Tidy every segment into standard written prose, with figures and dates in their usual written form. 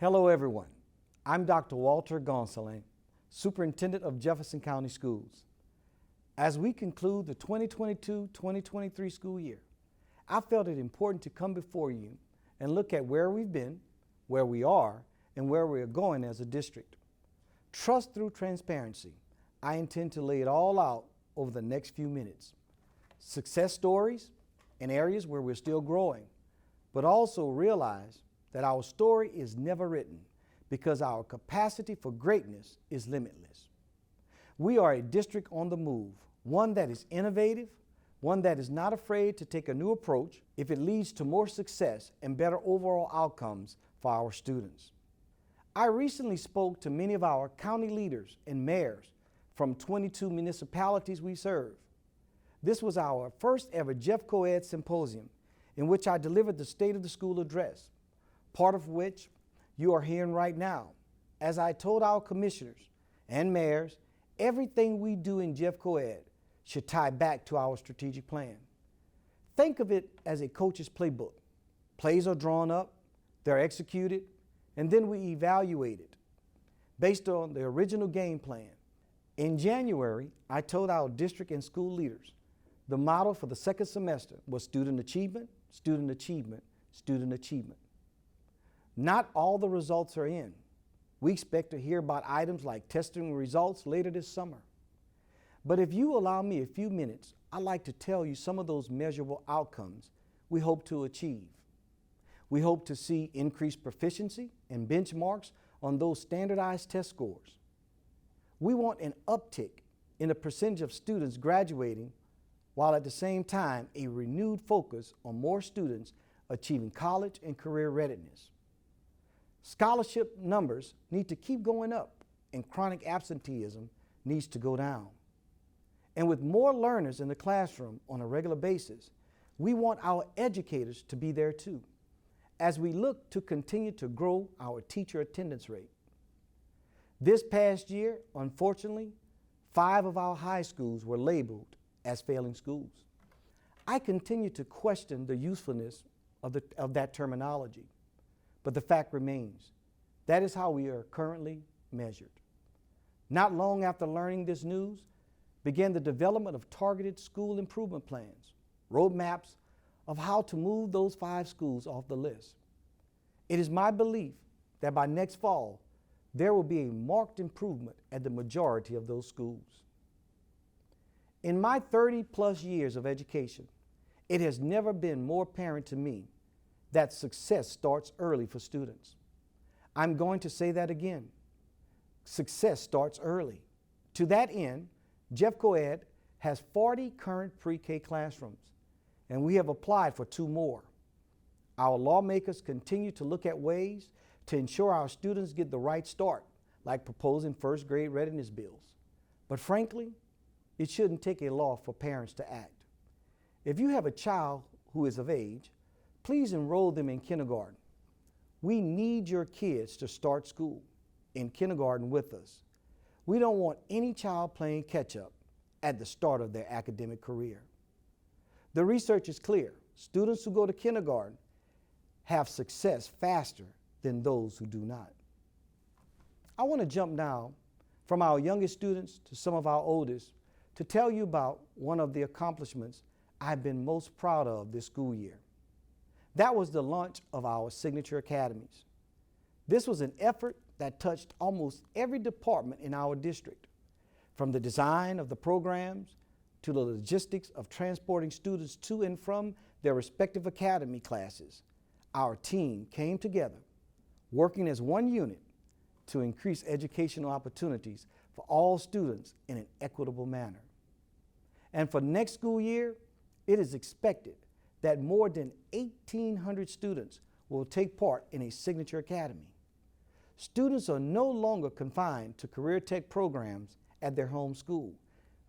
Hello everyone, I'm Dr. Walter Gonsalves, Superintendent of Jefferson County Schools. As we conclude the 2022-2023 school year, I felt it important to come before you and look at where we've been, where we are, and where we are going as a district. Trust through transparency, I intend to lay it all out over the next few minutes. Success stories in areas where we're still growing, but also realize that our story is never written because our capacity for greatness is limitless. We are a district on the move, one that is innovative, one that is not afraid to take a new approach if it leads to more success and better overall outcomes for our students. I recently spoke to many of our county leaders and mayors from 22 municipalities we serve. This was our first ever Jeff Coed Symposium, in which I delivered the State of the School address, part of which you are hearing right now. As I told our commissioners and mayors, everything we do in Jeff Coed should tie back to our strategic plan. Think of it as a coach's playbook. Plays are drawn up, they're executed, and then we evaluate it based on the original game plan. In January, I told our district and school leaders the model for the second semester was student achievement, student achievement, student achievement. Not all the results are in. We expect to hear about items like testing results later this summer. But if you allow me a few minutes, I'd like to tell you some of those measurable outcomes we hope to achieve. We hope to see increased proficiency and benchmarks on those standardized test scores. We want an uptick in the percentage of students graduating, while at the same time a renewed focus on more students achieving college and career readiness. Scholarship numbers need to keep going up, and chronic absenteeism needs to go down. And with more learners in the classroom on a regular basis, we want our educators to be there too, as we look to continue to grow our teacher attendance rate. This past year, unfortunately, 5 of our high schools were labeled as failing schools. I continue to question the usefulness of that terminology. But the fact remains, that is how we are currently measured. Not long after learning this news, began the development of targeted school improvement plans, roadmaps of how to move those 5 schools off the list. It is my belief that by next fall, there will be a marked improvement at the majority of those schools. In my 30+ years of education, it has never been more apparent to me that success starts early for students. I'm going to say that again. Success starts early. To that end, Jeff Coed has 40 current pre-K classrooms, and we have applied for 2 more. Our lawmakers continue to look at ways to ensure our students get the right start, like proposing first grade readiness bills. But frankly, it shouldn't take a law for parents to act. If you have a child who is of age, please enroll them in kindergarten. We need your kids to start school in kindergarten with us. We don't want any child playing catch up at the start of their academic career. The research is clear. Students who go to kindergarten have success faster than those who do not. I want to jump now from our youngest students to some of our oldest to tell you about one of the accomplishments I've been most proud of this school year. That was the launch of our Signature Academies. This was an effort that touched almost every department in our district, from the design of the programs to the logistics of transporting students to and from their respective academy classes. Our team came together, working as one unit to increase educational opportunities for all students in an equitable manner. And for next school year, it is expected that more than 1,800 students will take part in a Signature Academy. Students are no longer confined to career tech programs at their home school,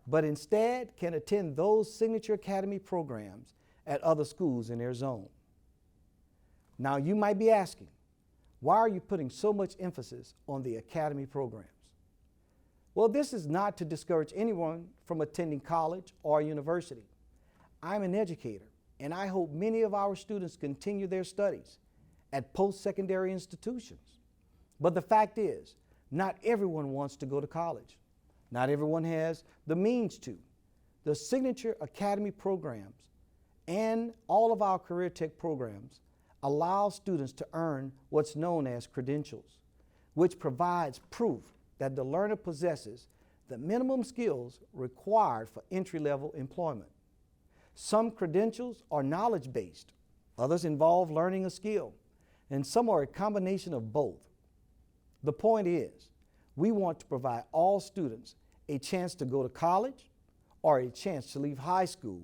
but instead can attend those Signature Academy programs at other schools in their zone. Now you might be asking, why are you putting so much emphasis on the academy programs? Well, this is not to discourage anyone from attending college or university. I'm an educator, and I hope many of our students continue their studies at post-secondary institutions. But the fact is, not everyone wants to go to college. Not everyone has the means to. The Signature Academy programs and all of our career tech programs allow students to earn what's known as credentials, which provides proof that the learner possesses the minimum skills required for entry-level employment. Some credentials are knowledge-based, others involve learning a skill, and some are a combination of both. The point is, we want to provide all students a chance to go to college or a chance to leave high school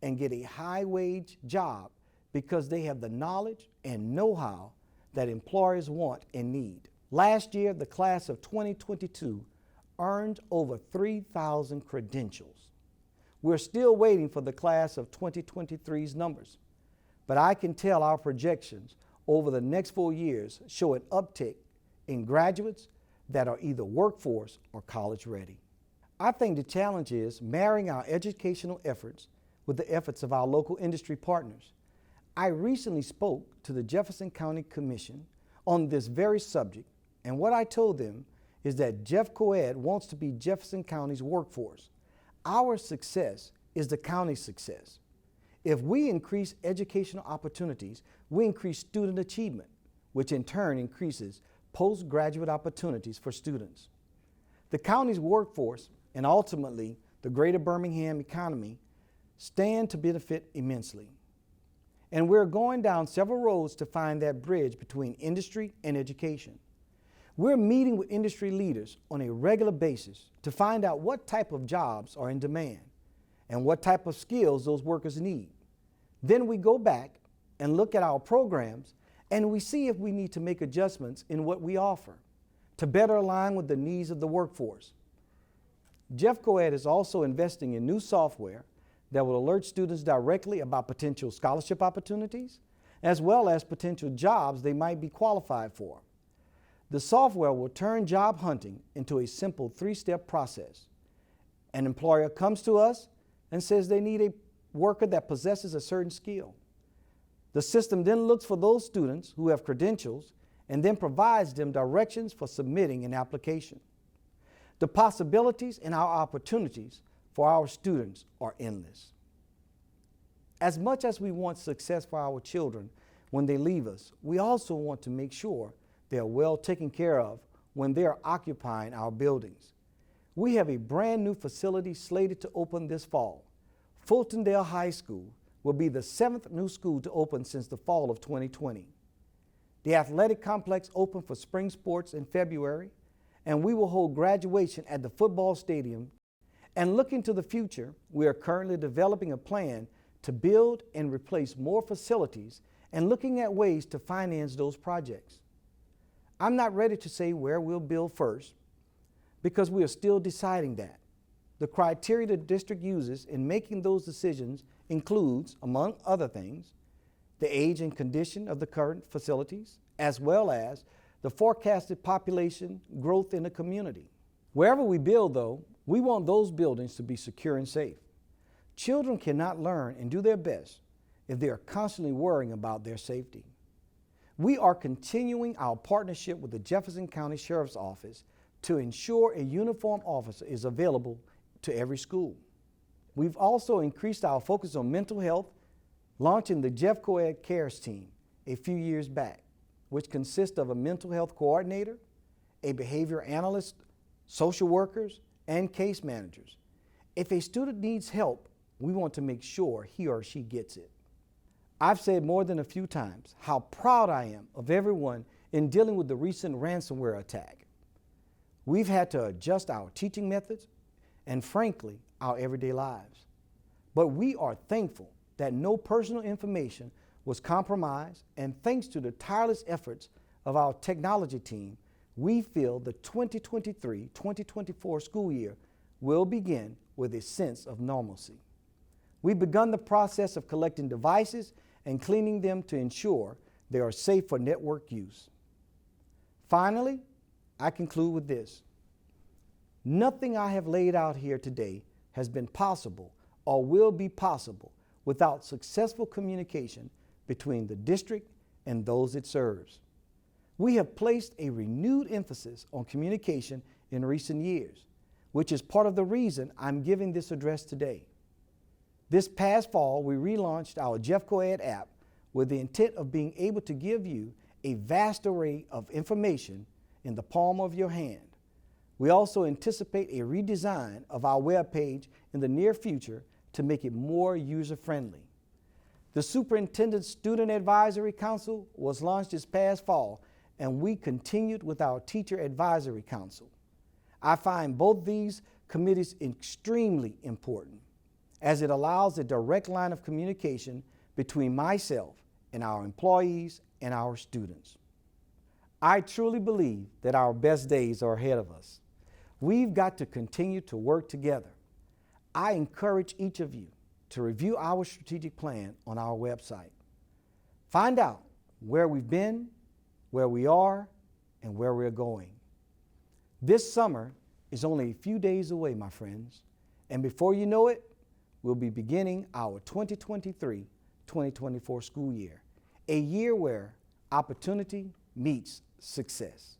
and get a high-wage job because they have the knowledge and know-how that employers want and need. Last year, the class of 2022 earned over 3,000 credentials. We're still waiting for the class of 2023's numbers, but I can tell our projections over the next 4 years show an uptick in graduates that are either workforce or college ready. I think the challenge is marrying our educational efforts with the efforts of our local industry partners. I recently spoke to the Jefferson County Commission on this very subject, and what I told them is that JeffCoEd wants to be Jefferson County's workforce. Our success is the county's success. If we increase educational opportunities, we increase student achievement, which in turn increases postgraduate opportunities for students. The county's workforce and ultimately the greater Birmingham economy stand to benefit immensely. And we're going down several roads to find that bridge between industry and education. We're meeting with industry leaders on a regular basis to find out what type of jobs are in demand and what type of skills those workers need. Then we go back and look at our programs and we see if we need to make adjustments in what we offer to better align with the needs of the workforce. JeffCoEd is also investing in new software that will alert students directly about potential scholarship opportunities as well as potential jobs they might be qualified for. The software will turn job hunting into a simple 3-step process. An employer comes to us and says they need a worker that possesses a certain skill. The system then looks for those students who have credentials and then provides them directions for submitting an application. The possibilities and our opportunities for our students are endless. As much as we want success for our children when they leave us, we also want to make sure they are well taken care of when they are occupying our buildings. We have a brand new facility slated to open this fall. Fultondale High School will be the 7th new school to open since the fall of 2020. The athletic complex opened for spring sports in February, and we will hold graduation at the football stadium. And looking to the future, we are currently developing a plan to build and replace more facilities and looking at ways to finance those projects. I'm not ready to say where we'll build first because we are still deciding that. The criteria the district uses in making those decisions includes, among other things, the age and condition of the current facilities, as well as the forecasted population growth in the community. Wherever we build, though, we want those buildings to be secure and safe. Children cannot learn and do their best if they are constantly worrying about their safety. We are continuing our partnership with the Jefferson County Sheriff's Office to ensure a uniformed officer is available to every school. We've also increased our focus on mental health, launching the JeffCoEd Cares Team a few years back, which consists of a mental health coordinator, a behavior analyst, social workers, and case managers. If a student needs help, we want to make sure he or she gets it. I've said more than a few times how proud I am of everyone in dealing with the recent ransomware attack. We've had to adjust our teaching methods and, frankly, our everyday lives. But we are thankful that no personal information was compromised, and thanks to the tireless efforts of our technology team, we feel the 2023-2024 school year will begin with a sense of normalcy. We've begun the process of collecting devices and cleaning them to ensure they are safe for network use. Finally, I conclude with this. Nothing I have laid out here today has been possible or will be possible without successful communication between the district and those it serves. We have placed a renewed emphasis on communication in recent years, which is part of the reason I'm giving this address today. This past fall, we relaunched our Jeffco Ed app with the intent of being able to give you a vast array of information in the palm of your hand. We also anticipate a redesign of our webpage in the near future to make it more user-friendly. The Superintendent Student Advisory Council was launched this past fall, and we continued with our Teacher Advisory Council. I find both these committees extremely important, as it allows a direct line of communication between myself and our employees and our students. I truly believe that our best days are ahead of us. We've got to continue to work together. I encourage each of you to review our strategic plan on our website. Find out where we've been, where we are, and where we're going. This summer is only a few days away, my friends, and before you know it, we'll be beginning our 2023-2024 school year, a year where opportunity meets success.